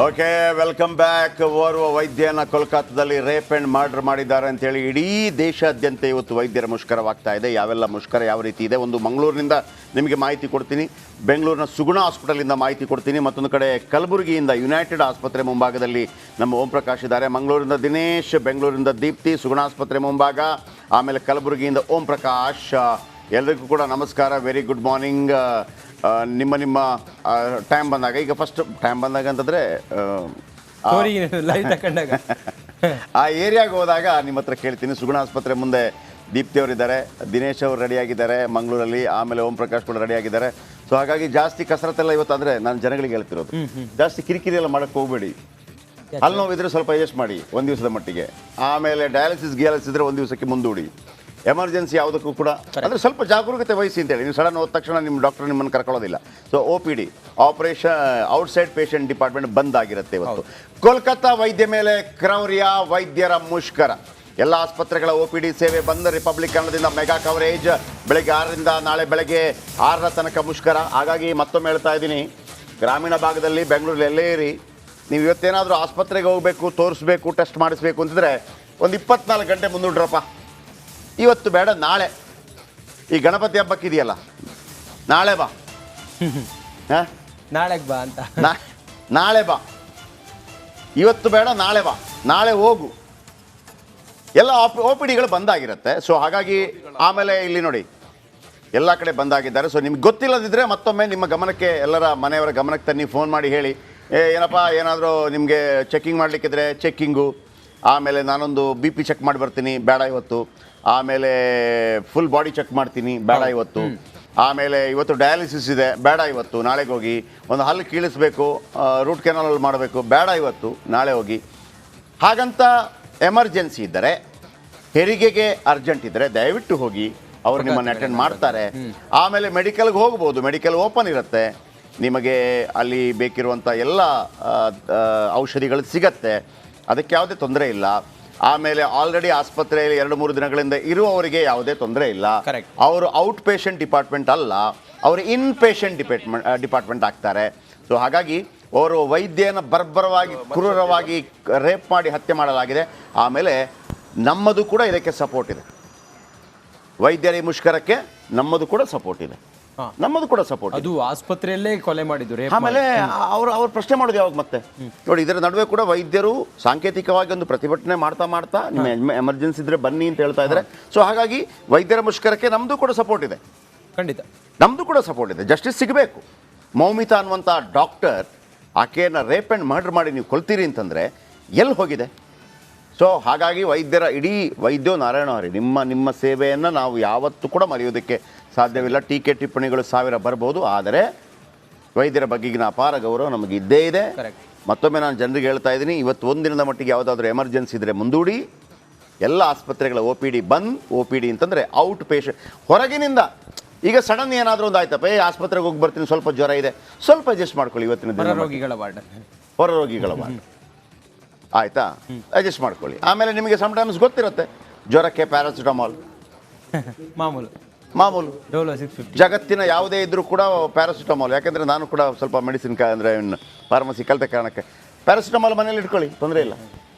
Okay, welcome back. ಓರ್ವ ವೈದ್ಯನ ಕೋಲ್ಕತ್ತಾದಲ್ಲಿ rape and murder ಮಾಡಿದ್ದಾರೆ ಅಂತೇಳಿ ಇಡೀ ದೇಶಾದ್ಯಂತ ಇವತ್ತು ವೈದ್ಯರ ಮುಷ್ಕರವಾಗ್ತಾ ಇದೆ. ಯಾವೆಲ್ಲ ಮುಷ್ಕರ ಯಾವ ರೀತಿ ಇದೆ, ಒಂದು ಮಂಗಳೂರಿನಿಂದ ನಿಮಗೆ ಮಾಹಿತಿ ಕೊಡ್ತೀನಿ, ಬೆಂಗಳೂರಿನ ಸುಗುಣ ಹಾಸ್ಪಿಟಲಿಂದ ಮಾಹಿತಿ ಕೊಡ್ತೀನಿ, ಮತ್ತೊಂದು ಕಡೆ ಕಲಬುರಗಿಯಿಂದ ಯುನೈಟೆಡ್ ಆಸ್ಪತ್ರೆ ಮುಂಭಾಗದಲ್ಲಿ ನಮ್ಮ ಓಂ ಪ್ರಕಾಶ್ ಇದ್ದಾರೆ, ಮಂಗಳೂರಿಂದ ದಿನೇಶ್, ಬೆಂಗಳೂರಿಂದ ದೀಪ್ತಿ, ಸುಗುಣ ಆಸ್ಪತ್ರೆ ಮುಂಭಾಗ, ಆಮೇಲೆ ಕಲಬುರಗಿಯಿಂದ ಓಂ ಪ್ರಕಾಶ್. ಎಲ್ಲರಿಗೂ ಕೂಡ ನಮಸ್ಕಾರ, ವೆರಿ ಗುಡ್ ಮಾರ್ನಿಂಗ್. ನಿಮ್ಮ ಟೈಮ್ ಬಂದಾಗ, ಈಗ ಫಸ್ಟ್ ಟೈಮ್ ಬಂದಾಗ ಅಂತಂದರೆ ಆ ಏರಿಯಾಗೆ ಹೋದಾಗ ನಿಮ್ಮ ಹತ್ರ ಕೇಳ್ತೀನಿ. ಸುಗುಣ ಆಸ್ಪತ್ರೆ ಮುಂದೆ ದೀಪ್ತಿ ಅವರಿದ್ದಾರೆ, ದಿನೇಶ್ ಅವರು ರೆಡಿಯಾಗಿದ್ದಾರೆ ಮಂಗಳೂರಲ್ಲಿ, ಆಮೇಲೆ ಓಂ ಪ್ರಕಾಶ್ ಕೂಡ ರೆಡಿಯಾಗಿದ್ದಾರೆ. ಸೊ ಹಾಗಾಗಿ ಜಾಸ್ತಿ ಕಸರತ್ತೆಲ್ಲ ಇವತ್ತು ಅಂದರೆ ನಾನು ಜನಗಳಿಗೆ ಹೇಳ್ತಿರೋದು, ಜಾಸ್ತಿ ಕಿರಿಕಿರಿ ಎಲ್ಲ ಮಾಡೋಕ್ಕೆ ಹೋಗಬೇಡಿ. ಅಲ್ಲಿ ನೋವಿದ್ರೆ ಸ್ವಲ್ಪ ಅಡ್ಜಸ್ಟ್ ಮಾಡಿ ಒಂದು ದಿವಸದ ಮಟ್ಟಿಗೆ, ಆಮೇಲೆ ಡಯಾಲಿಸಿಸ್ ಇದ್ರೆ ಒಂದು ದಿವಸಕ್ಕೆ ಮುಂದೂಡಿ. ಎಮರ್ಜೆನ್ಸಿ ಯಾವುದಕ್ಕೂ ಕೂಡ ಅಂದರೆ ಸ್ವಲ್ಪ ಜಾಗರೂಕತೆ ವಹಿಸಿ ಅಂತೇಳಿ. ನೀವು ಸಡನ್ ಹೋದ ತಕ್ಷಣ ನಿಮ್ಮ ಡಾಕ್ಟರ್ ನಿಮ್ಮನ್ನು ಕರ್ಕೊಳ್ಳೋದಿಲ್ಲ. So OPD operation outside patient department ಬಂದ್ ಆಗಿರುತ್ತೆ ಇವತ್ತು. ಕೋಲ್ಕತ್ತಾ ವೈದ್ಯ ಮೇಲೆ ಕ್ರೌರ್ಯ, ವೈದ್ಯರ ಮುಷ್ಕರ, ಎಲ್ಲ ಆಸ್ಪತ್ರೆಗಳ OPD ಸೇವೆ ಬಂದ್. ರಿಪಬ್ಲಿಕ್ ಕನ್ನಡದಿಂದ ಮೆಗಾ ಕವರೇಜ್ ಬೆಳಗ್ಗೆ 6ರಿಂದ ನಾಳೆ ಬೆಳಗ್ಗೆ 6ರ ತನಕ ಮುಷ್ಕರ. ಹಾಗಾಗಿ ಮತ್ತೊಮ್ಮೆ ಹೇಳ್ತಾ ಇದ್ದೀನಿ, ಗ್ರಾಮೀಣ ಭಾಗದಲ್ಲಿ ಬೆಂಗಳೂರಲ್ಲಿ ಎಲ್ಲೇ ಇರಿ, ನೀವು ಇವತ್ತೇನಾದರೂ ಆಸ್ಪತ್ರೆಗೆ ಹೋಗಬೇಕು, ತೋರಿಸ್ಬೇಕು, ಟೆಸ್ಟ್ ಮಾಡಿಸ್ಬೇಕು ಅಂತಿದ್ರೆ ಒಂದು 24 ಗಂಟೆ ಮುಂದೂಡ್ರಪ್ಪ. ಇವತ್ತು ಬೇಡ, ನಾಳೆ ಈ ಗಣಪತಿ ಹಬ್ಬಕ್ಕಿದೆಯಲ್ಲ, ನಾಳೆ ಬಾ, ನಾಳೆಗೆ ಬಾ ಅಂತ, ನಾಳೆ ಬಾ, ಇವತ್ತು ಬೇಡ, ನಾಳೆ ಬಾ, ನಾಳೆ ಹೋಗು. ಎಲ್ಲ OPDಗಳು ಬಂದಾಗಿರುತ್ತೆ. ಸೊ ಹಾಗಾಗಿ ಆಮೇಲೆ ಇಲ್ಲಿ ನೋಡಿ ಎಲ್ಲ ಕಡೆ ಬಂದಾಗಿದ್ದಾರೆ. ಸೊ ನಿಮ್ಗೆ ಗೊತ್ತಿಲ್ಲದಿದ್ದರೆ ಮತ್ತೊಮ್ಮೆ ನಿಮ್ಮ ಗಮನಕ್ಕೆ, ಎಲ್ಲರ ಮನೆಯವರ ಗಮನಕ್ಕೆ ತನ್ನಿ, ಫೋನ್ ಮಾಡಿ ಹೇಳಿ, ಏನಪ್ಪ ಏನಾದರೂ ನಿಮಗೆ ಚೆಕಿಂಗ್ ಮಾಡಲಿಕ್ಕಿದ್ರೆ ಚೆಕ್ಕಿಂಗು, ಆಮೇಲೆ ನಾನೊಂದು BP ಚೆಕ್ ಮಾಡಿ ಬರ್ತೀನಿ, ಬೇಡ ಇವತ್ತು, ಆಮೇಲೆ ಫುಲ್ ಬಾಡಿ ಚೆಕ್ ಮಾಡ್ತೀನಿ, ಬೇಡ ಇವತ್ತು, ಆಮೇಲೆ ಇವತ್ತು ಡಯಾಲಿಸಿಸ್ ಇದೆ, ಬೇಡ ಇವತ್ತು, ನಾಳೆಗೆ ಹೋಗಿ. ಒಂದು ಹಲ್ಲು ಕೀಳಿಸ್ಬೇಕು, ರೂಟ್ ಕೆನಾಲ್ ಮಾಡಬೇಕು, ಬೇಡ ಇವತ್ತು, ನಾಳೆ ಹೋಗಿ. ಹಾಗಂತ ಎಮರ್ಜೆನ್ಸಿ ಇದ್ದರೆ, ಹೆರಿಗೆಗೆ ಅರ್ಜೆಂಟ್ ಇದ್ದರೆ ದಯವಿಟ್ಟು ಹೋಗಿ, ಅವರು ನಿಮ್ಮನ್ನು ಅಟೆಂಡ್ ಮಾಡ್ತಾರೆ. ಆಮೇಲೆ ಮೆಡಿಕಲ್ಗೆ ಹೋಗ್ಬೋದು, ಮೆಡಿಕಲ್ ಓಪನ್ ಇರುತ್ತೆ, ನಿಮಗೆ ಅಲ್ಲಿ ಬೇಕಿರುವಂಥ ಎಲ್ಲ ಔಷಧಿಗಳು ಸಿಗತ್ತೆ, ಅದಕ್ಕೆ ಯಾವುದೇ ತೊಂದರೆ ಇಲ್ಲ. ಆಮೇಲೆ ಆಲ್ರೆಡಿ ಆಸ್ಪತ್ರೆಯಲ್ಲಿ 2-3 ದಿನಗಳಿಂದ ಇರುವವರಿಗೆ ಯಾವುದೇ ತೊಂದರೆ ಇಲ್ಲ. ಅವರು ಔಟ್ ಪೇಷಂಟ್ ಡಿಪಾರ್ಟ್ಮೆಂಟ್ ಅಲ್ಲ, ಅವರು ಇನ್ ಪೇಷಂಟ್ ಡಿಪಾರ್ಟ್ಮೆಂಟ್ ಆಗ್ತಾರೆ. ಸೊ ಹಾಗಾಗಿ ಅವರು ವೈದ್ಯನ ಬರ್ಬರವಾಗಿ, ಕ್ರೂರವಾಗಿ ರೇಪ್ ಮಾಡಿ ಹತ್ಯೆ ಮಾಡಲಾಗಿದೆ. ಆಮೇಲೆ ನಮ್ಮದು ಕೂಡ ಇದಕ್ಕೆ ಸಪೋರ್ಟ್ ಇದೆ, ವೈದ್ಯರ ಮುಷ್ಕರಕ್ಕೆ ನಮ್ಮದು ಕೂಡ ಸಪೋರ್ಟ್ ಇದೆ, ನಮ್ಮದು ಕೂಡ ಸಪೋರ್ಟ್. ಅದು ಆಸ್ಪತ್ರೆಯಲ್ಲೇ ಕೊಲೆ ಮಾಡಿದ್ರು. ಆಮೇಲೆ ಅವ್ರು ಪ್ರಶ್ನೆ ಮಾಡೋದು ಯಾವಾಗ ಮತ್ತೆ ನೋಡಿ. ಇದರ ನಡುವೆ ಕೂಡ ವೈದ್ಯರು ಸಾಂಕೇತಿಕವಾಗಿ ಒಂದು ಪ್ರತಿಭಟನೆ ಮಾಡ್ತಾ ನಿಮ್ಮ ಎಮರ್ಜೆನ್ಸಿ ಇದ್ರೆ ಬನ್ನಿ ಅಂತ ಹೇಳ್ತಾ ಇದ್ದಾರೆ. ಸೊ ಹಾಗಾಗಿ ವೈದ್ಯರ ಮುಷ್ಕರಕ್ಕೆ ನಮ್ಮದು ಕೂಡ ಸಪೋರ್ಟ್ ಇದೆ, ಖಂಡಿತ ನಮ್ಮದು ಕೂಡ ಸಪೋರ್ಟ್ ಇದೆ. ಜಸ್ಟಿಸ್ ಸಿಗಬೇಕು. ಮೌಮಿತಾ ಅನ್ನುವಂಥ ಡಾಕ್ಟರ್, ಆಕೆಯನ್ನು ರೇಪ್ ಆ್ಯಂಡ್ ಮರ್ಡರ್ ಮಾಡಿ ನೀವು ಕೊಲ್ತೀರಿ ಅಂತಂದರೆ ಎಲ್ಲಿ ಹೋಗಿದೆ? ಸೊ ಹಾಗಾಗಿ ವೈದ್ಯರ ಇಡೀ ವೈದ್ಯೋ ನಾರಾಯಣ ಹರಿ, ನಿಮ್ಮ ಸೇವೆಯನ್ನು ನಾವು ಯಾವತ್ತೂ ಕೂಡ ಮರೆಯೋದಕ್ಕೆ ಸಾಧ್ಯವಿಲ್ಲ. ಟೀಕೆ ಟಿಪ್ಪಣಿಗಳು 1000 ಬರ್ಬೋದು, ಆದರೆ ವೈದ್ಯರ ಬಗೆಗಿನ ಅಪಾರ ಗೌರವ ನಮಗೆ ಇದ್ದೇ ಇದೆ. ಮತ್ತೊಮ್ಮೆ ನಾನು ಜನರಿಗೆ ಹೇಳ್ತಾ ಇದ್ದೀನಿ, ಇವತ್ತು ಒಂದಿನದ ಮಟ್ಟಿಗೆ ಯಾವುದಾದ್ರೂ ಎಮರ್ಜೆನ್ಸಿ ಇದ್ದರೆ ಮುಂದೂಡಿ. ಎಲ್ಲ ಆಸ್ಪತ್ರೆಗಳ OPD ಬಂದ್. OPD ಅಂತಂದರೆ ಔಟ್ ಪೇಷಂಟ್, ಹೊರಗಿನಿಂದ. ಈಗ ಸಡನ್ ಏನಾದರೂ ಒಂದು ಆಯ್ತಪ್ಪ, ಆಸ್ಪತ್ರೆಗೆ ಹೋಗಿ ಬರ್ತೀನಿ, ಸ್ವಲ್ಪ ಜ್ವರ ಇದೆ, ಸ್ವಲ್ಪ ಅಡ್ಜಸ್ಟ್ ಮಾಡ್ಕೊಳ್ಳಿ. ಇವತ್ತಿನ ದಿನ ಹೊರ ರೋಗಿಗಳ ವಾರ್ಡ್ ಆಯಿತಾ, ಅಡ್ಜಸ್ಟ್ ಮಾಡ್ಕೊಳ್ಳಿ. ಆಮೇಲೆ ನಿಮಗೆ ಸಮ್ಟೈಮ್ಸ್ ಗೊತ್ತಿರುತ್ತೆ, ಜ್ವರಕ್ಕೆ ಪ್ಯಾರಾಸಿಟಮಾಲ್ ಮಾಮೂಲು, ಜಗತ್ತಿನ ಯಾವುದೇ ಇದ್ರೂ ಕೂಡ ಪ್ಯಾರಾಸಿಟಮಾಲ್. ಯಾಕೆಂದರೆ ನಾನು ಕೂಡ ಸ್ವಲ್ಪ ಮೆಡಿಸಿನ್ ಅಂದರೆ ಫಾರ್ಮಸಿ ಕಲಿತ ಕಾರಣಕ್ಕೆ ಪ್ಯಾರಾಸಿಟಮಾಲ್ ಮನೇಲಿ ಇಟ್ಕೊಳ್ಳಿ, ತೊಂದರೆ ಇಲ್ಲ.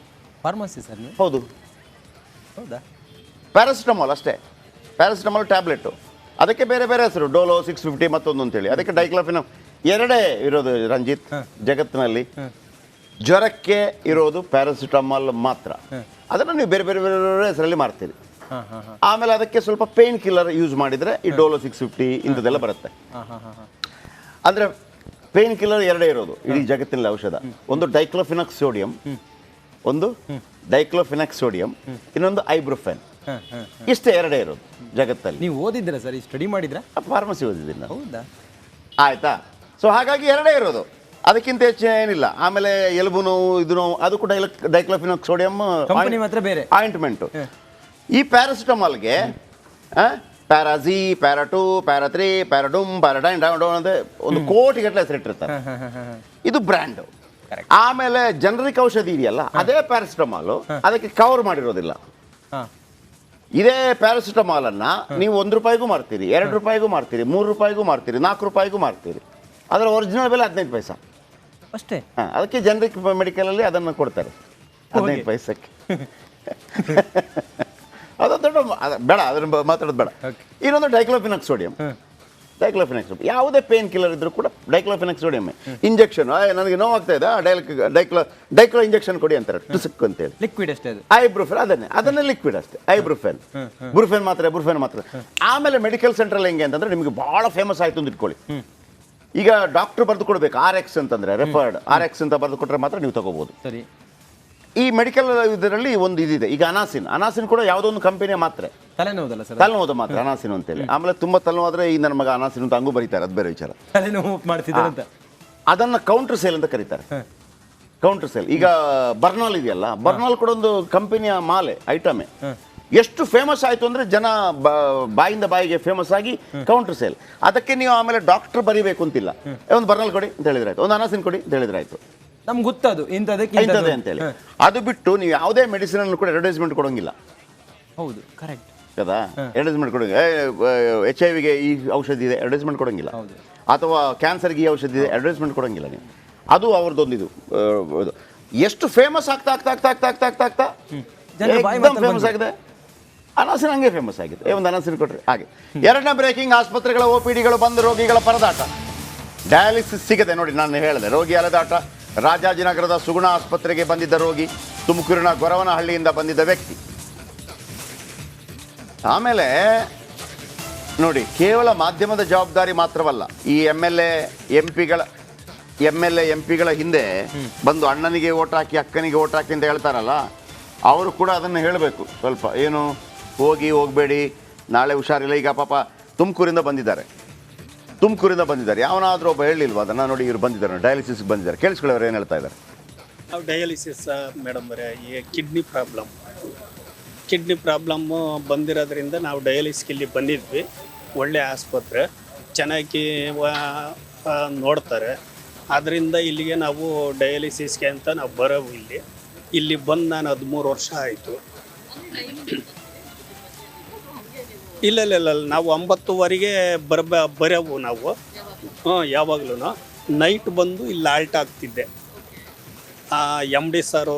Pharmacy sir? ಹೌದು, ಹೌದಾ? ಪ್ಯಾರಾಸಿಟಮಾಲ್ ಅಷ್ಟೇ, ಪ್ಯಾರಾಸಿಟಮಾಲ್ ಟ್ಯಾಬ್ಲೆಟು. ಅದಕ್ಕೆ ಬೇರೆ ಬೇರೆ ಹೆಸರು, ಡೋಲೋ 650 ಮತ್ತೊಂದು ಅಂತೇಳಿ. ಅದಕ್ಕೆ ಡೈಕ್ಲೋಫಿನಮ್, ಎರಡೇ ಇರೋದು ರಂಜಿತ್ ಜಗತ್ತಿನಲ್ಲಿ. ಜ್ವರಕ್ಕೆ ಇರೋದು ಪ್ಯಾರಾಸಿಟಮಾಲ್ ಮಾತ್ರ. ಅದನ್ನು ನೀವು ಬೇರೆ ಬೇರೆ ಬೇರೆ ಹೆಸರಲ್ಲಿ ಮಾರ್ತೀರಿ. ಆಮೇಲೆ ಅದಕ್ಕೆ ಸ್ವಲ್ಪ ಪೇನ್ ಕಿಲ್ಲರ್ ಯೂಸ್ ಮಾಡಿದರೆ ಈ ಡೋಲೋ 650 ಇಂಥದ್ದೆಲ್ಲ ಬರುತ್ತೆ. ಅಂದರೆ ಪೇನ್ ಕಿಲ್ಲರ್ ಎರಡೇ ಇರೋದು ಇಡೀ ಜಗತ್ತಿನಲ್ಲಿ ಔಷಧ. ಒಂದು ಡೈಕ್ಲೋಫಿನಾಕ್ ಸೋಡಿಯಂ, ಇನ್ನೊಂದು ಐಬ್ರೊಫೆನ್. ಇಷ್ಟೇ ಎರಡೇ ಇರೋದು ಜಗತ್ತಲ್ಲಿ. ನೀವು ಓದಿದ್ದೀರಾ ಸರ್, ಸ್ಟಡಿ ಮಾಡಿದ್ರಾ? ಫಾರ್ಮಸಿ ಓದಿದ್ದೀನಿ ನಾನು. ಹೌದಾ? ಆಯಿತಾ. ಸೊ ಹಾಗಾಗಿ ಎರಡೇ ಇರೋದು, ಅದಕ್ಕಿಂತ ಹೆಚ್ಚು ಏನಿಲ್ಲ. ಆಮೇಲೆ ಎಲುಬು ನೋವು, ಇದು ನೋವು, ಅದು ಕೂಡ ಡೈಕ್ಲೋಫಿನಾಕ್ ಸೋಡಿಯಂ ಆಯಿಂಟ್ಮೆಂಟು. ಈ ಪ್ಯಾರಾಸಿಟಮಾಲ್ಗೆ ಪ್ಯಾರಾಜಿ, ಪ್ಯಾರಾ2, ಪ್ಯಾರಾ3, ಪ್ಯಾರಾಡೂಮ್, ಪ್ಯಾರಾಡೈನ್, ಡೌನ್ ಅಂತ ಒಂದು ಕೋಟಿಗಟ್ಟಲೆ ಹೆಸರಿಟ್ಟಿರ್ತಾರೆ. ಇದು ಬ್ರ್ಯಾಂಡು. ಆಮೇಲೆ ಜನರಿಕ್ ಔಷಧಿ ಇದೆಯಲ್ಲ, ಅದೇ ಪ್ಯಾರಾಸಿಟಮಾಲು, ಅದಕ್ಕೆ ಕವರ್ ಮಾಡಿರೋದಿಲ್ಲ. ಇದೇ ಪ್ಯಾರಾಸಿಟಮಾಲನ್ನು ನೀವು ₹1 ಮಾರ್ತೀರಿ, ₹2 ಮಾರ್ತೀರಿ, ₹3 ಮಾರ್ತೀರಿ, ₹4 ಮಾರ್ತೀರಿ. ಅದರ ಒರಿಜಿನಲ್ ಬೆಲೆ 15 ಪೈಸಾ. ಅಷ್ಟೇ. ಅದಕ್ಕೆ ಜನರಿಕ್ ಮೆಡಿಕಲಲ್ಲಿ ಅದನ್ನು ಕೊಡ್ತಾರೆ 15 ಪೈಸಕ್ಕೆ. ಅದು ದೊಡ್ಡ ಬೇಡ, ಅದನ್ನು ಮಾತಾಡೋದು ಬೇಡ. ಇನ್ನೊಂದು ಡೈಕ್ಲೋಫಿನಾಕ್ ಸೋಡಿಯಂ. ಡೈಕ್ಲೋಫಿನಾಕ್ ಯಾವುದೇ ಪೇನ್ ಕಿಲ್ಲರ್ ಇದ್ರೂ ಕೂಡ ಡೈಕ್ಲೋಫಿನಾಕ್ ಸೋಡಿಯಂ ಇಂಜೆಕ್ಷನ್. ನನಗೆ ನೋವಾಗ್ತಾ ಇದೆ, ಡೈಕ್ಲೋ ಇಂಜೆಕ್ಷನ್ ಕೊಡಿ ಅಂತಾರೆ, ಟುಸುಕ್ ಅಂತೇಳಿ. ಲಿಕ್ವಿಡ್ ಅಷ್ಟೇ ಅದು. ಐಬ್ರೂಫೆನ್ ಅದನ್ನೇ ಲಿಕ್ವಿಡ್ ಅಷ್ಟೇ. ಬುರ್ಫೆನ್ ಮಾತ್ರೆ. ಆಮೇಲೆ ಮೆಡಿಕಲ್ ಸೆಂಟ್ರಲ್ಲಿ ಹೆಂಗೆ ಅಂತಂದ್ರೆ ನಿಮಗೆ ಬಹಳ ಫೇಮಸ್ ಆಯ್ತು ಅಂತ ಇಟ್ಕೊಳ್ಳಿ. ಈಗ ಡಾಕ್ಟರ್ ಬರೆದು ಕೊಡ್ಬೇಕು RX ಅಂತಂದ್ರೆ ರೆಫರ್ಡ್ RX ಅಂತ ಬರೆದು ಕೊಟ್ಟರೆ ಮಾತ್ರ ನೀವು ತಗೋಬಹುದು. ಸರಿ. ಈ ಮೆಡಿಕಲ್ ಇದರಲ್ಲಿ ಒಂದು ಇದಿದೆ. ಈಗ ಅನಾಸಿನ್ ಕೂಡ ಯಾವುದೋ ಒಂದು ಕಂಪನಿಯ ಮಾತ್ರೆ. ತಲೆನೋವುದಲ್ಲ ಸರ್? ತಲೆನೋವು ಮಾತ್ರ ಅನಾಸಿನ್ ಅಂತೇಳಿ. ಆಮೇಲೆ ತುಂಬಾ ತಲೆನೋವಾದ್ರೆ ಈ ನನ್ನ ಮಗ ಅನಾಸಿನ್ ಅಂತ ಹಂಗೂ ಬರೀತಾರೆ, ಅದು ಬೇರೆ ವಿಚಾರ. ತಲೆನೋವು ಮಾಡ್ತಿದ್ದಾರೆ ಅಂತ ಅದನ್ನ ಕೌಂಟರ್ ಸೇಲ್ ಅಂತ ಕರೀತಾರೆ. Counter sale. ಈಗ ಬರ್ನಾಲ್ ಇದೆಯಲ್ಲ, ಬರ್ನಾಲ್ ಕೂಡ ಒಂದು ಕಂಪನಿಯ ಮಾಲೆ ಐಟಮೇ. ಎಷ್ಟು ಫೇಮಸ್ ಆಯ್ತು ಅಂದ್ರೆ ಜನ ಬಾಯಿಂದ ಬಾಯಿಗೆ ಫೇಮಸ್ ಆಗಿ ಕೌಂಟರ್ ಸೇಲ್. ಅದಕ್ಕೆ ನೀವು ಆಮೇಲೆ ಡಾಕ್ಟರ್ ಬರಿಬೇಕು ಅಂತಿಲ್ಲ. ಒಂದು ಬರ್ನಾಲ್ ಕೊಡಿ ಅಂತ ಹೇಳಿದ್ರಾಯ್ತು, ಒಂದು ಅನಾಸಿನ್ ಕೊಡಿ ಅಂತ ಹೇಳಿದ್ರಾಯ್ತು, ನಮ್ಗೆ ಗೊತ್ತದು ಇಂಥದೇ ಅಂತೇಳಿ. ಅದು ಬಿಟ್ಟು ನೀವು ಯಾವುದೇ ಮೆಡಿಸಿನ್ ಅನ್ನು ಕೂಡ ಅಡ್ವರ್ಟೈಸ್ಮೆಂಟ್ ಕೊಡೋಂಗಿಲ್ಲ. ಹೌದು, ಕರೆಕ್ಟ್ కదా. ಅಡ್ವರ್ಟೈಸ್ಮೆಂಟ್ ಕೊಡೋಂಗಿಲ್ಲ. HIV ಈ ಔಷಧಿ ಇದೆ, ಅಡ್ವರ್ಟೈಸ್ಮೆಂಟ್ ಕೊಡೋಂಗಿಲ್ಲ. ಅಥವಾ ಕ್ಯಾನ್ಸರ್ಗೆ ಈ ಔಷಧಿ ಇದೆ, ಅಡ್ವರ್ಟೈಸ್ಮೆಂಟ್ ಕೊಡೋಂಗಿಲ್ಲ ನೀವು. ಅದು ಅವ್ರದ್ದೊಂದು ಇದು. ಎಷ್ಟು ಫೇಮಸ್ ಆಗ್ತಾ ಫೇಮಸ್ ಆಗಿದೆ. ಅನಾಸಿನ್ ಹಂಗೆ ಫೇಮಸ್ ಆಗಿದೆ. ಒಂದು ಅನಾಸಿನ್ ಕೊಟ್ರಿ ಹಾಗೆ. ಎರಡನೇ ಬ್ರೇಕಿಂಗ್, ಆಸ್ಪತ್ರೆಗಳ OPDಗಳು ಬಂದು ರೋಗಿಗಳ ಪರದಾಟ. ಡಯಾಲಿಸಿಸ್ ಸಿಗದೆ ನೋಡಿ, ನಾನು ಹೇಳಿದೆ ರೋಗಿ ಅಲೆದಾಟ. ರಾಜಾಜಿನಗರದ ಸುಗುಣ ಆಸ್ಪತ್ರೆಗೆ ಬಂದಿದ್ದ ರೋಗಿ, ತುಮಕೂರಿನ ಗೊರವನಹಳ್ಳಿಯಿಂದ ಬಂದಿದ್ದ ವ್ಯಕ್ತಿ. ಆಮೇಲೆ ನೋಡಿ, ಕೇವಲ ಮಾಧ್ಯಮದ ಜವಾಬ್ದಾರಿ ಮಾತ್ರವಲ್ಲ, ಈ MLA MP ಗಳ ಹಿಂದೆ ಬಂದು ಅಣ್ಣನಿಗೆ ಓಟ್ ಹಾಕಿ ಅಕ್ಕನಿಗೆ ಓಟ್ ಹಾಕಿ ಅಂತ ಹೇಳ್ತಾರಲ್ಲ, ಅವರು ಕೂಡ ಅದನ್ನು ಹೇಳಬೇಕು ಸ್ವಲ್ಪ. ಏನು ಹೋಗಬೇಡಿ, ನಾಳೆ ಹುಷಾರಿಲ್ಲ. ಈಗ ಪಾಪ ತುಮಕೂರಿಂದ ಬಂದಿದ್ದಾರೆ. ಯಾವನಾದರೂ ಒಬ್ಬ ಹೇಳಿಲ್ವಾ ಅದನ್ನು? ನೋಡಿ, ಇವ್ರು ಬಂದಿದ್ದಾರೆ, ಡಯಾಲಿಸಿಸ್ಗೆ ಬಂದಿದ್ದಾರೆ. ಕೇಳಿಸ್ಕೊಳ್ಳೋರು ಏನು ಹೇಳ್ತಾ ಇದ್ದಾರೆ? ನಾವು ಡಯಾಲಿಸಿಸ್ ಮೇಡಮ್ ಅವರೇ, ಈ ಕಿಡ್ನಿ ಪ್ರಾಬ್ಲಮ್ಮು ಬಂದಿರೋದ್ರಿಂದ ನಾವು ಡಯಾಲಿಸಿಸ್ಗೆ ಇಲ್ಲಿ ಬಂದಿದ್ವಿ. ಒಳ್ಳೆ ಆಸ್ಪತ್ರೆ, ಚೆನ್ನಾಗಿ ನೋಡ್ತಾರೆ. ಆದ್ದರಿಂದ ಇಲ್ಲಿಗೆ ನಾವು ಡಯಾಲಿಸಿಸ್ಗೆ ಅಂತ ನಾವು ಬರೋವು. ಇಲ್ಲಿ ಬಂದು ನಾನು 13 ವರ್ಷ ಆಯಿತು. ಇಲ್ಲ ನಾವು 9:30ಗೆ ಬರೋವು ನಾವು. ಯಾವಾಗಲೂ ನೈಟ್ ಬಂದು ಇಲ್ಲಿ ಆಲ್ಟ್ ಆಗ್ತಿದ್ದೆ. MD ಸಾರು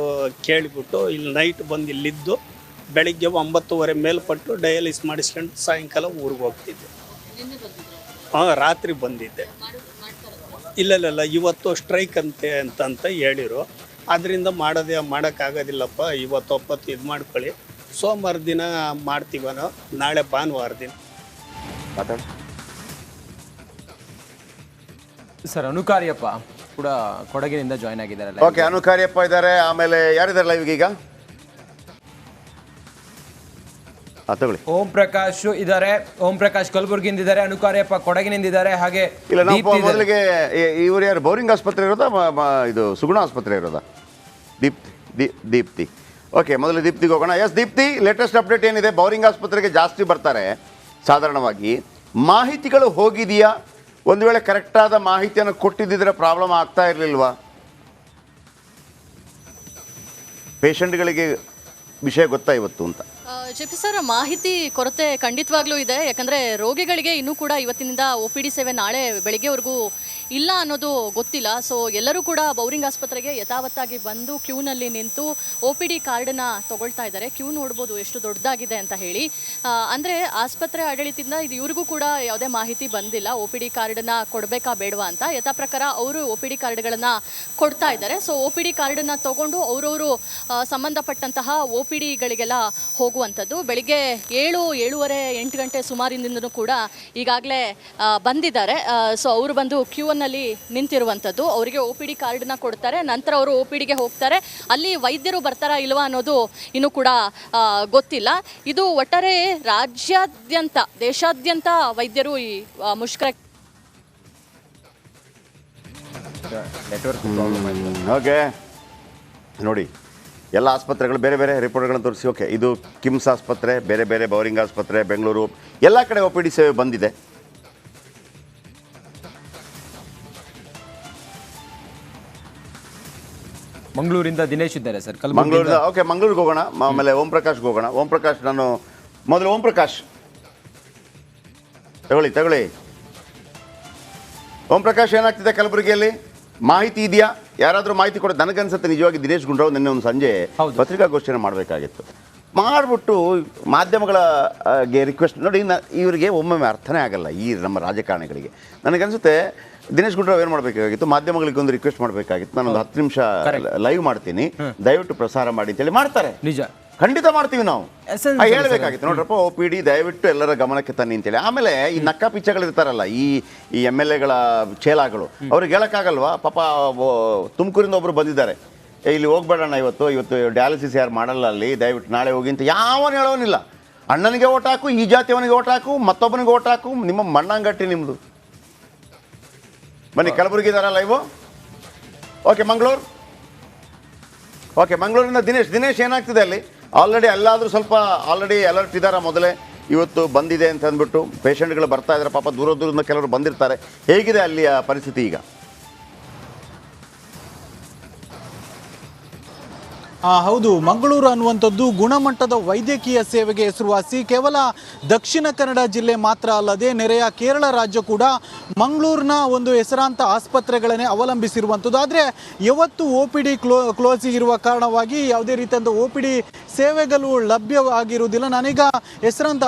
ಕೇಳಿಬಿಟ್ಟು ಇಲ್ಲಿ ನೈಟ್ ಬಂದು ಇಲ್ಲಿದ್ದು ಬೆಳಿಗ್ಗೆ 9:30 ಮೇಲ್ಪಟ್ಟು ಡಯಾಲಿಸ್ ಮಾಡಿಸ್ಕೊಂಡು ಸಾಯಂಕಾಲ ಊರಿಗೆ ಹೋಗ್ತಿದ್ದೆ. ರಾತ್ರಿ ಬಂದಿದ್ದೆ. ಇಲ್ಲ ಇವತ್ತು ಸ್ಟ್ರೈಕ್ ಅಂತ ಹೇಳಿರು. ಅದರಿಂದ ಮಾಡೋಕ್ಕಾಗೋದಿಲ್ಲಪ್ಪ, ಇವತ್ತು ಒಪ್ಪತ್ತು ಇದು ಮಾಡ್ಕೊಳ್ಳಿ, ಸೋಮವಾರ ದಿನ ಮಾಡ್ತೀವನೋ, ನಾಳೆ ಭಾನುವಾರ ದಿನ. ಸರ್, ಅನುಕಾರ್ಯಪ್ಪ ಕೂಡ ಕೊಡಗಿನಿಂದ ಜಾಯ್ನ್ ಆಗಿದ್ದಾರೆ. ಓಕೆ, ಅನುಕಾರ್ಯಪ್ಪ ಇದ್ದಾರೆ. ಆಮೇಲೆ ಯಾರಿದ್ದಾರೆ ಲೈವ್ಗೆ ಈಗ? ತಗೊಳ್ಳಿ. ಓಂ ಪ್ರಕಾಶ್ ಇದ್ದಾರೆ. ಓಂ ಪ್ರಕಾಶ್ ಕಲಬುರ್ಗಿಯಿಂದ ಇದ್ದಾರೆ. ಅನುಕಾರ್ಯಪ್ಪ ಕೊಡಗಿನಿಂದ ಇದ್ದಾರೆ. ಹಾಗೆ ಇಲ್ಲ, ನಾವು ಮೊದಲಿಗೆ ಇವರು ಯಾರು ಬೌರಿಂಗ್ ಆಸ್ಪತ್ರೆ ಇರೋದಾ, ಇದು ಸುಗುಣ ಆಸ್ಪತ್ರೆ ಇರೋದಾ? ದೀಪ್ತಿ. ಓಕೆ, ಮೊದಲು ದೀಪ್ತಿಗೆ ಹೋಗೋಣ. ಎಸ್ ದೀಪ್ತಿ, ಲೇಟೆಸ್ಟ್ ಅಪ್ಡೇಟ್ ಏನಿದೆ? ಬೌರಿಂಗ್ ಆಸ್ಪತ್ರೆಗೆ ಜಾಸ್ತಿ ಬರ್ತಾರೆ ಸಾಧಾರಣವಾಗಿ. ಮಾಹಿತಿಗಳು ಹೋಗಿದೆಯಾ? ಒಂದು ವೇಳೆ ಕರೆಕ್ಟಾದ ಮಾಹಿತಿಯನ್ನು ಕೊಟ್ಟಿದ್ದಿದ್ರೆ ಪ್ರಾಬ್ಲಮ್ ಆಗ್ತಾ ಇರಲಿಲ್ವಾ? ಪೇಷಂಟ್ಗಳಿಗೆ ವಿಷಯ ಗೊತ್ತಾ ಇವತ್ತು ಅಂತ? ಜೆಪಿ ಸರ್, ಮಾಹಿತಿ ಕೊರತೆ ಖಂಡಿತವಾಗ್ಲೂ ಇದೆ. ಯಾಕಂದರೆ ರೋಗಿಗಳಿಗೆ ಇನ್ನೂ ಕೂಡ ಇವತ್ತಿನಿಂದ OPD ಸೇವೆ ನಾಳೆ ಬೆಳಿಗ್ಗೆವರೆಗೂ ಇಲ್ಲ ಅನ್ನೋದು ಗೊತ್ತಿಲ್ಲ. ಸೊ ಎಲ್ಲರೂ ಕೂಡ ಬೌರಿಂಗ್ ಆಸ್ಪತ್ರೆಗೆ ಯಥಾವತ್ತಾಗಿ ಬಂದು ಕ್ಯೂನಲ್ಲಿ ನಿಂತು OPD ಕಾರ್ಡನ್ನು ತಗೊಳ್ತಾ ಇದ್ದಾರೆ. ಕ್ಯೂ ನೋಡ್ಬೋದು ಎಷ್ಟು ದೊಡ್ಡದಾಗಿದೆ ಅಂತ ಹೇಳಿ. ಅಂದರೆ ಆಸ್ಪತ್ರೆ ಆಡಳಿತದಿಂದ ಇದು ಇವ್ರಿಗೂ ಕೂಡ ಯಾವುದೇ ಮಾಹಿತಿ ಬಂದಿಲ್ಲ OPD ಕಾರ್ಡನ್ನು ಕೊಡಬೇಕಾ ಬೇಡವಾ ಅಂತ. ಯಥಾ ಪ್ರಕಾರ ಅವರು OPD ಕಾರ್ಡ್ಗಳನ್ನು ಕೊಡ್ತಾ ಇದ್ದಾರೆ. ಸೊ OPD ಕಾರ್ಡನ್ನು ತೊಗೊಂಡು ಅವರವರು ಸಂಬಂಧಪಟ್ಟಂತಹ OPDಗಳಿಗೆಲ್ಲ ಹೋಗುವಂಥದ್ದು. ಬೆಳಿಗ್ಗೆ 7:30 8 ಗಂಟೆ ಸುಮಾರಿನಿಂದನೂ ಕೂಡ ಈಗಾಗಲೇ ಬಂದಿದ್ದಾರೆ. ಸೊ ಅವರು ಬಂದು ಕ್ಯೂನಲ್ಲಿ ನಿಂತಿರುವಂಥದ್ದು. ಅವರಿಗೆ OPD ಕಾರ್ಡನ್ನ ಕೊಡ್ತಾರೆ. ನಂತರ ಅವರು OPDಗೆ ಹೋಗ್ತಾರೆ. ಅಲ್ಲಿ ವೈದ್ಯರು ಬರ್ತಾರಾ ಇಲ್ವಾ ಅನ್ನೋದು ಇನ್ನೂ ಕೂಡ ಗೊತ್ತಿಲ್ಲ. ಇದು ಒಟ್ಟಾರೆ ರಾಜ್ಯಾದ್ಯಂತ, ದೇಶಾದ್ಯಂತ ವೈದ್ಯರು ಈ ಮುಷ್ಕರ. ಓಕೆ, ನೋಡಿ, ಎಲ್ಲ ಆಸ್ಪತ್ರೆಗಳು ಬೇರೆ ಬೇರೆ ರಿಪೋರ್ಟ್ಗಳನ್ನು ತೋರಿಸಿ. ಓಕೆ, ಇದು ಕಿಮ್ಸ್ ಆಸ್ಪತ್ರೆ, ಬೇರೆ ಬೇರೆ ಬೌರಿಂಗ್ ಆಸ್ಪತ್ರೆ, ಬೆಂಗಳೂರು, ಎಲ್ಲ ಕಡೆ OPD ಸೇವೆ ಬಂದಿದೆ. ಮಂಗಳೂರಿಂದ ದಿನೇಶ್ ಇದ್ದಾರೆ ಸರ್. ಮಂಗಳೂರಿಂದ. ಓಕೆ, ಮಂಗಳೂರಿಗೆ ಹೋಗೋಣ. ಆಮೇಲೆ ಓಂ ಪ್ರಕಾಶ್ಗೆ ಹೋಗೋಣ. ಓಂ ಪ್ರಕಾಶ್, ನಾನು ಮೊದಲು ಓಂ ಪ್ರಕಾಶ್ ತಗೊಳ್ಳಿ. ಓಂ ಪ್ರಕಾಶ್, ಏನಾಗ್ತಿದೆ ಕಲಬುರಗಿಯಲ್ಲಿ? ಮಾಹಿತಿ ಇದೆಯಾ? ಯಾರಾದರೂ ಮಾಹಿತಿ ಕೊಡ ನನಗನ್ಸುತ್ತೆ ನಿಜವಾಗಿ ದಿನೇಶ್ ಗುಂಡೂರಾವ್ ನಿನ್ನೆ ಒಂದು ಸಂಜೆ ಹೌದು. ಪತ್ರಿಕಾಗೋಷ್ಠಿಯನ್ನು ಮಾಡಬೇಕಾಗಿತ್ತು. ಮಾಡಿಬಿಟ್ಟು ಮಾಧ್ಯಮಗಳ ರಿಕ್ವೆಸ್ಟ್ ನೋಡಿ, ಇವರಿಗೆ ಒಮ್ಮೊಮ್ಮೆ ಅರ್ಥನೇ ಆಗಲ್ಲ ಈ ನಮ್ಮ ರಾಜಕಾರಣಿಗಳಿಗೆ. ನನಗನ್ಸುತ್ತೆ ದಿನೇಶ್ ಗುಂಡೂರಾವ್ ಏನು ಮಾಡಬೇಕಾಗಿತ್ತು, ಮಾಧ್ಯಮಗಳಿಗೆ ಒಂದು ರಿಕ್ವೆಸ್ಟ್ ಮಾಡಬೇಕಾಗಿತ್ತು, ನಾನೊಂದು 10 ನಿಮಿಷ ಲೈವ್ ಮಾಡ್ತೀನಿ, ದಯವಿಟ್ಟು ಪ್ರಸಾರ ಮಾಡಿ ಅಂತೇಳಿ ಮಾಡ್ತಾರೆ. ನಿಜ, ಖಂಡಿತ ಮಾಡ್ತೀವಿ ನಾವು. Essence ಹೇಳ್ಬೇಕಾಗಿತ್ತು, ನೋಡ್ರಪ್ಪ OPD ದಯವಿಟ್ಟು ಎಲ್ಲರ ಗಮನಕ್ಕೆ ತನ್ನಿ ಅಂತೇಳಿ. ಆಮೇಲೆ ಈ ನಕ್ಕ ಪಿಚ್ಚಗಳಿರ್ತಾರಲ್ಲ, ಈ MLA ಗಳ ಚೇಲಾಗಳು, ಅವ್ರಿಗೆ ಹೇಳೋಕ್ಕಾಗಲ್ವಾ? ಪಾಪ ತುಮಕೂರಿಂದ ಒಬ್ರು ಬಂದಿದ್ದಾರೆ, ಇಲ್ಲಿ ಹೋಗ್ಬೇಡಣ್ಣ, ಇವತ್ತು ಡಯಾಲಿಸಿಸ್ ಯಾರು ಮಾಡಲ್ಲ ಅಲ್ಲಿ, ದಯವಿಟ್ಟು ನಾಳೆ ಹೋಗಿ ಅಂತ ಯಾವನು ಹೇಳೋನಿಲ್ಲ. ಅಣ್ಣನಿಗೆ ಓಟ್ ಹಾಕು, ಈ ಜಾತಿಯವನಿಗೆ ಓಟ್ ಹಾಕು, ಮತ್ತೊಬ್ಬನಿಗೆ ಓಟ್ ಹಾಕು, ನಿಮ್ಮ ಮಣ್ಣಂಗಟ್ಟಿ ನಿಮ್ಮದು. ಬನ್ನಿ, ಕಲಬುರಗಿ ಇದಾರಲ್ಲ ಇವು. ಓಕೆ, ಮಂಗಳೂರಿಂದ ದಿನೇಶ್ ಏನಾಗ್ತಿದೆ ಅಲ್ಲಿ? ಆಲ್ರೆಡಿ ಎಲ್ಲಾದರೂ ಸ್ವಲ್ಪ ಆಲ್ರೆಡಿ ಅಲರ್ಟ್ ಇದ್ದಾರಾ? ಮೊದಲೇ ಇವತ್ತು ಬಂದಿದೆ ಅಂತ ಅಂದ್ಬಿಟ್ಟು ಪೇಷಂಟ್ಗಳು ಬರ್ತಾ ಇದ್ದಾರೆ, ಪಾಪ ದೂರದಿಂದ ಕೆಲವರು ಬಂದಿರ್ತಾರೆ. ಹೇಗಿದೆ ಅಲ್ಲಿಯ ಪರಿಸ್ಥಿತಿ ಈಗ? ಹೌದು, ಮಂಗಳೂರು ಅನ್ನುವಂಥದ್ದು ಗುಣಮಟ್ಟದ ವೈದ್ಯಕೀಯ ಸೇವೆಗೆ ಹೆಸರುವಾಸಿ. ಕೇವಲ ದಕ್ಷಿಣ ಕನ್ನಡ ಜಿಲ್ಲೆ ಮಾತ್ರ ಅಲ್ಲದೆ ನೆರೆಯ ಕೇರಳ ರಾಜ್ಯ ಕೂಡ ಮಂಗಳೂರಿನ ಒಂದು ಹೆಸರಾಂತ ಆಸ್ಪತ್ರೆಗಳನ್ನೇ ಅವಲಂಬಿಸಿರುವಂಥದ್ದು. ಆದರೆ ಯಾವತ್ತು OPD ಕ್ಲೋಸ್ ಇರುವ ಕಾರಣವಾಗಿ ಯಾವುದೇ ರೀತಿಯಾದ OPD ಸೇವೆಗಳು ಲಭ್ಯವಾಗಿರುವುದಿಲ್ಲ. ನಾನೀಗ ಹೆಸರಾಂತ